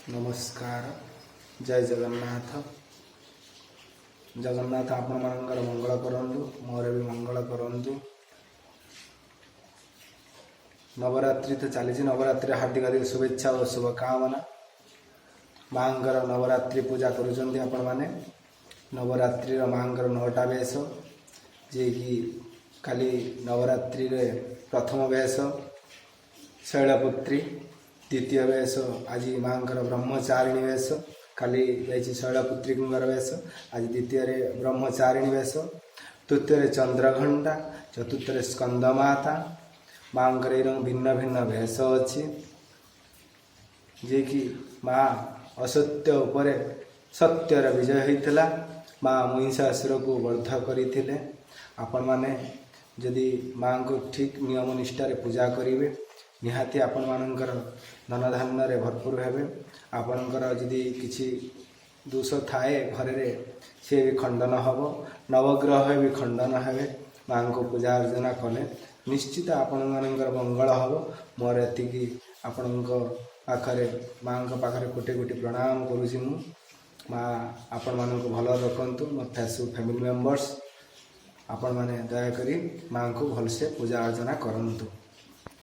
नमस्कार। जय जगन्नाथ। जगन्नाथ आपण मानकर मंगल करंतु, मोर भी मंगल करंतु। नवरात्रि तो चली, नवरात्रि हार्दिक हार्दिक शुभेच्छा और शुभकामना। माँकर नवरात्रि पूजा करुँच आपण मैंने। नवरात्रि माँकर 9टा बेश, जे कि काली नवरात्रि प्रथम बेश शैलपुत्री, द्वितीय बेश आज माँकर ब्रह्मचारिणी बेश, काली जाइए शैलपुत्री बेश, आज द्वितीय ब्रह्मचारिणी बेश, तृतीय चंद्रघंटा, चतुर्थ स्कंदमाता। माँकर भिन्न भिन्न भेष अच्छी, जे कि माँ असत्य उपरे सत्यर विजय होता। माँ महिषासुर को बद्ध करते। आपण मैंने जदि माँ को ठीक नियम निष्ठार पूजा करेंगे, निहाती आपण मानकर धन धान्य भरपूर हेबे। आपणकर जदि किसी दोष थाए घरे सी भी खंडन हम, नवग्रह भी खंडन हेबे। माँ को पूजा अर्चना कले निश्चित आपण मानकर मंगल हम। मोर एति आपण पाखरे माँ पाखरे कोटि कोटि प्रणाम करुँची। माँ आपण मानक भल रखंतु। मो फैमिली मेंबर्स आपण माने दयाकरी माँ को भलसे पूजा अर्चना करंतु।